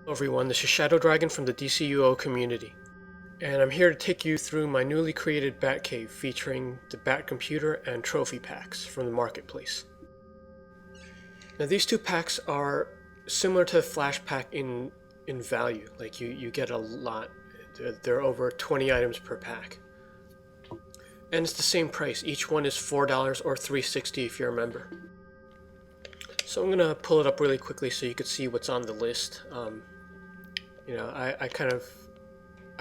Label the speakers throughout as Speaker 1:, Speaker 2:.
Speaker 1: Hello everyone, this is Shadow Dragon from the DCUO community, and I'm here to take you through my newly created Batcave featuring the Batcomputer and Trophy packs from the Marketplace. Now these two packs are similar to the Flash pack in value, like you get a lot. There are over 20 items per pack. And it's the same price, each one is $4 or $3.60 if you're a member. So I'm going to pull it up really quickly so you can see what's on the list.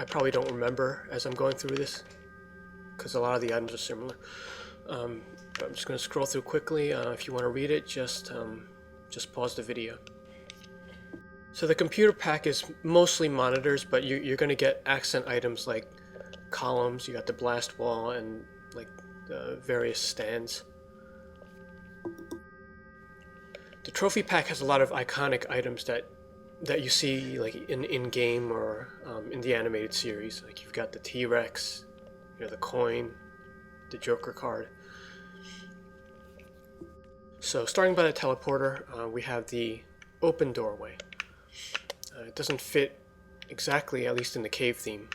Speaker 1: I probably don't remember as I'm going through this because a lot of the items are similar. But I'm just going to scroll through quickly. If you want to read it, just pause the video. So the computer pack is mostly monitors, but you're going to get accent items like columns. You got the blast wall and like various stands. The trophy pack has a lot of iconic items that you see like in game or in the animated series. Like you've got the T-Rex, the coin, the Joker card. So starting by the teleporter, we have the open doorway. It doesn't fit exactly, at least in the cave theme.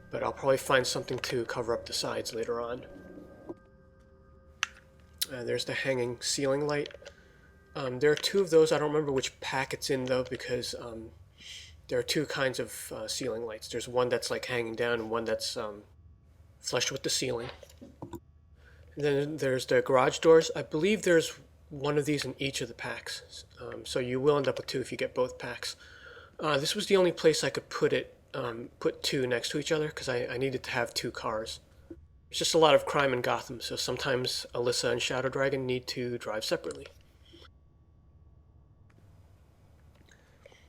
Speaker 1: But I'll probably find something to cover up the sides later on. There's the hanging ceiling light. There are two of those. I don't remember which pack it's in though, because there are two kinds of ceiling lights. There's one that's like hanging down and one that's flush with the ceiling. And then there's the garage doors. I believe there's one of these in each of the packs. So you will end up with two if you get both packs. This was the only place I could put it, put two next to each other because I needed to have two cars. There's just a lot of crime in Gotham, so sometimes Alyssa and Shadow Dragon need to drive separately.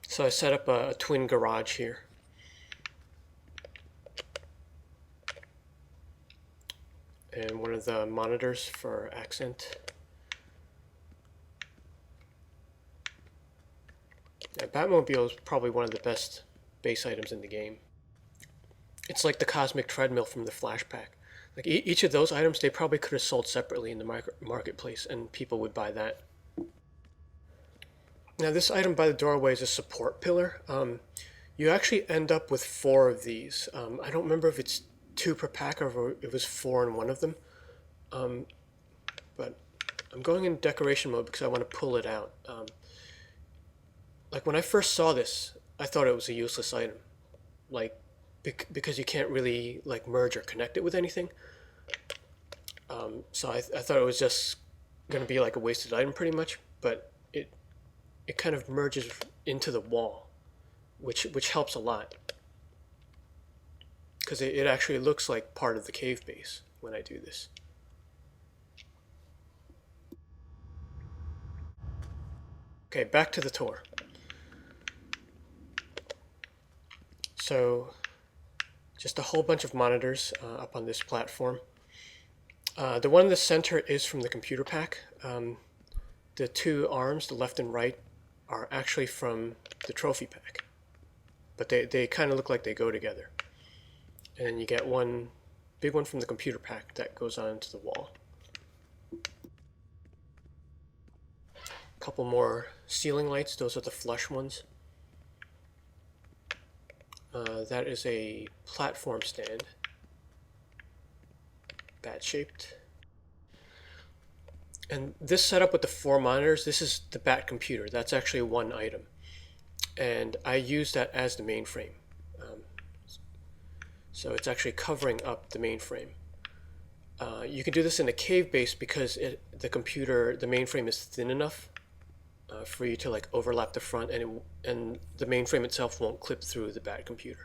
Speaker 1: So I set up a twin garage here. And one of the monitors for accent. Now, Batmobile is probably one of the best base items in the game. It's like the cosmic treadmill from the Flash pack. Like each of those items, they probably could have sold separately in the marketplace, and people would buy that. Now this item by the doorway is a support pillar. You actually end up with four of these. I don't remember if it's two per pack or if it was four in one of them. But I'm going in decoration mode because I want to pull it out. Like when I first saw this, I thought it was a useless item. Like because you can't really like merge or connect it with anything. So I thought it was just going to be like a wasted item pretty much, but it kind of merges into the wall, which helps a lot. Because it actually looks like part of the cave base when I do this. Okay, back to the tour. So just a whole bunch of monitors up on this platform. The one in the center is from the computer pack. The two arms, the left and right, are actually from the trophy pack. But they kind of look like they go together. And you get one big one from the computer pack that goes onto the wall. A couple more ceiling lights, those are the flush ones. That is a platform stand, bat-shaped. And this setup with the four monitors, this is the Batcomputer. That's actually one item. And I use that as the mainframe. So it's actually covering up the mainframe. You can do this in a cave base because the mainframe is thin enough for you to like overlap the front, and the mainframe itself won't clip through the Batcomputer.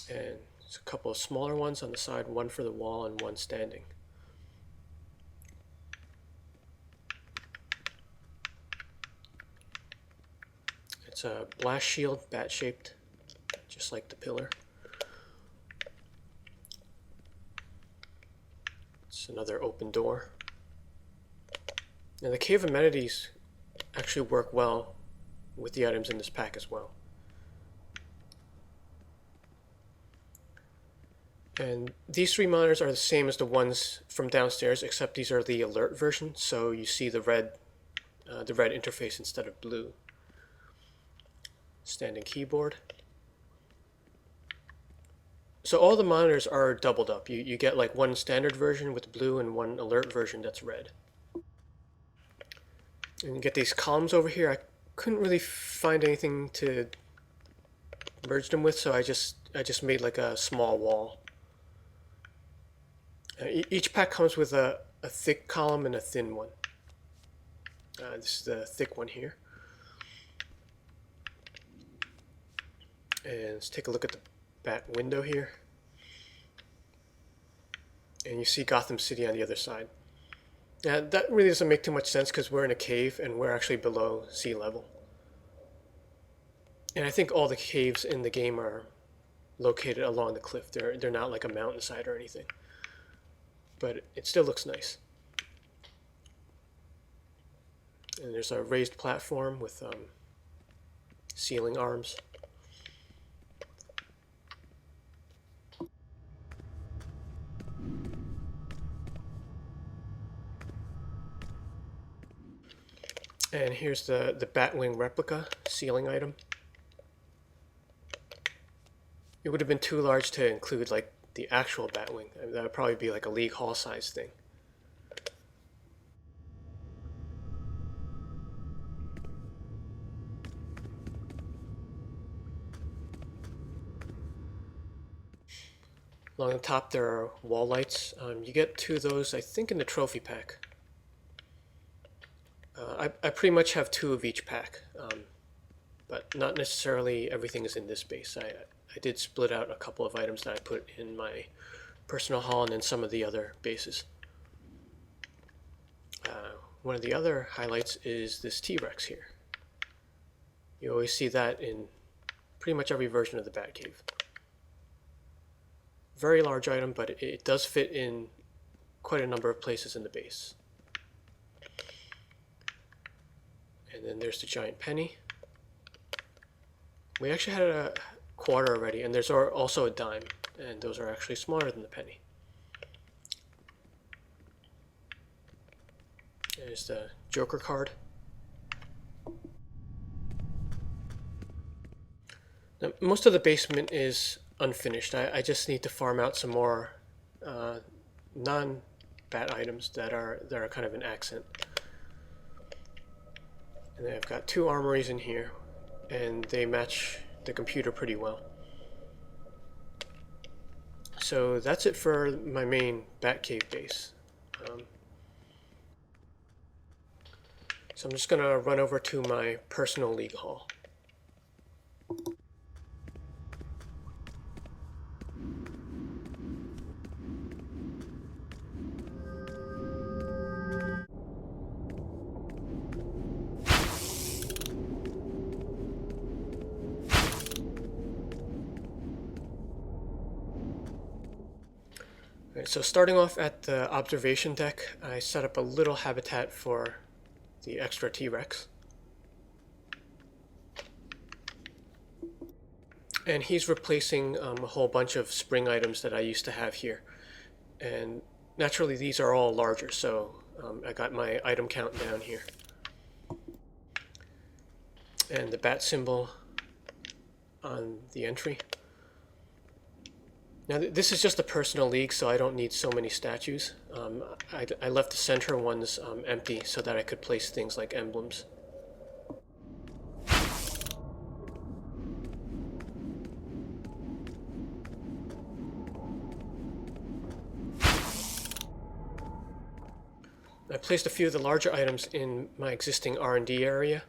Speaker 1: And there's a couple of smaller ones on the side, one for the wall and one standing. It's a blast shield, bat-shaped, just like the pillar. It's another open door. Now the cave amenities actually work well with the items in this pack as well. And these three monitors are the same as the ones from downstairs, except these are the alert version, so you see the red interface instead of blue. Standing keyboard. So all the monitors are doubled up. You get like one standard version with blue and one alert version that's red. And you get these columns over here. I couldn't really find anything to merge them with, so I just made like a small wall. Each pack comes with a thick column and a thin one. This is the thick one here. And let's take a look at the bat window here. And you see Gotham City on the other side. Now, that really doesn't make too much sense because we're in a cave and we're actually below sea level. And I think all the caves in the game are located along the cliff. They're not like a mountainside or anything. But it still looks nice. And there's a raised platform with ceiling arms. And here's the Batwing Replica ceiling item. It would have been too large to include like the actual Batwing. I mean, that would probably be like a League Hall size thing. Along the top there are wall lights. You get two of those, I think, in the trophy pack. I pretty much have two of each pack, but not necessarily everything is in this base. I did split out a couple of items that I put in my personal haul and in some of the other bases. One of the other highlights is this T-Rex here. You always see that in pretty much every version of the Batcave. Very large item, but it does fit in quite a number of places in the base. And then there's the giant penny. We actually had a quarter already, and there's also a dime, and those are actually smaller than the penny. There's the Joker card. Now, most of the basement is unfinished. I just need to farm out some more non-bat items that are kind of an accent. And then I've got two armories in here, and they match the computer pretty well. So that's it for my main Batcave base. So I'm just going to run over to my personal League Hall. So starting off at the observation deck, I set up a little habitat for the extra T-Rex. And he's replacing a whole bunch of spring items that I used to have here. And naturally these are all larger, so I got my item count down here. And the bat symbol on the entry. Now this is just a personal league, so I don't need so many statues. I left the center ones empty so that I could place things like emblems. I placed a few of the larger items in my existing R&D area.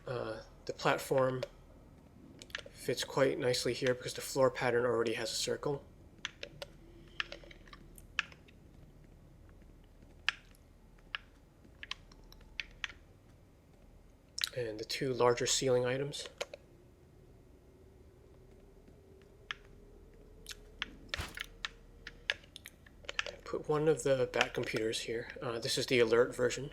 Speaker 1: The platform fits quite nicely here because the floor pattern already has a circle. And the two larger ceiling items. Put one of the Batcomputers here. This is the alert version.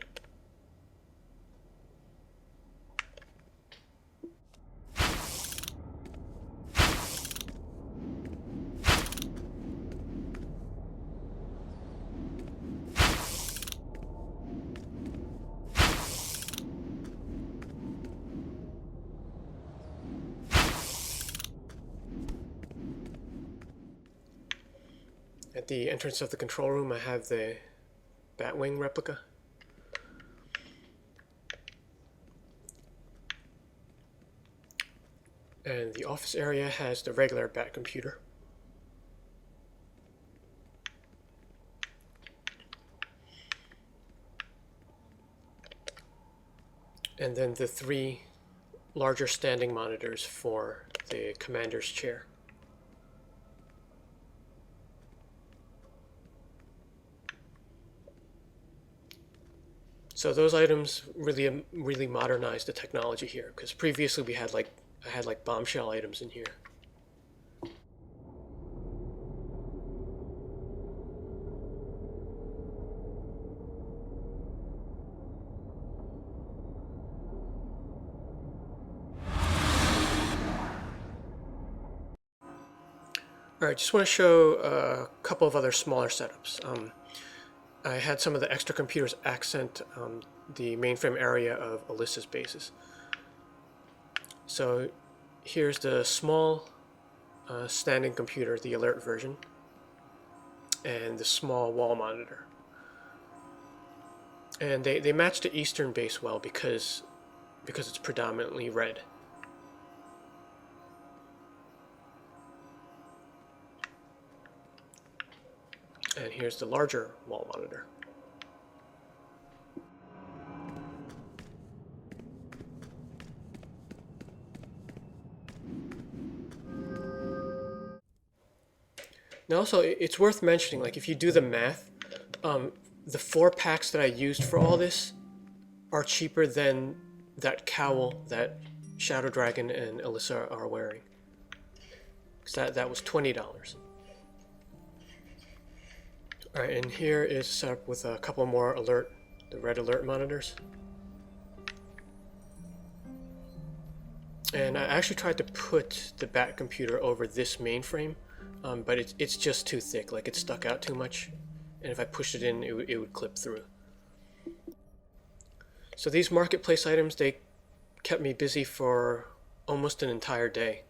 Speaker 1: At the entrance of the control room, I have the Batwing Replica. And the office area has the regular Batcomputer. And then the 3 larger standing monitors for the commander's chair. So those items really modernized the technology here, because previously I had like bombshell items in here. Alright, just want to show a couple of other smaller setups. I had some of the extra computers accent the mainframe area of Alyssa's bases. So here's the small standing computer, the alert version, and the small wall monitor. And they match the eastern base well because it's predominantly red. And here's the larger wall monitor. Now also, it's worth mentioning, like if you do the math, the 4 packs that I used for all this are cheaper than that cowl that Shadow Dragon and Alyssa are wearing. Because that was $20. Alright, and here is set up with a couple more the red alert monitors. And I actually tried to put the Batcomputer over this mainframe, but it's just too thick, like it stuck out too much. And if I pushed it in, it would clip through. So these marketplace items, they kept me busy for almost an entire day.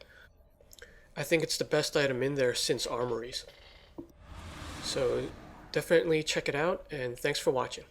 Speaker 1: I think it's the best item in there since armories. So definitely check it out, and thanks for watching.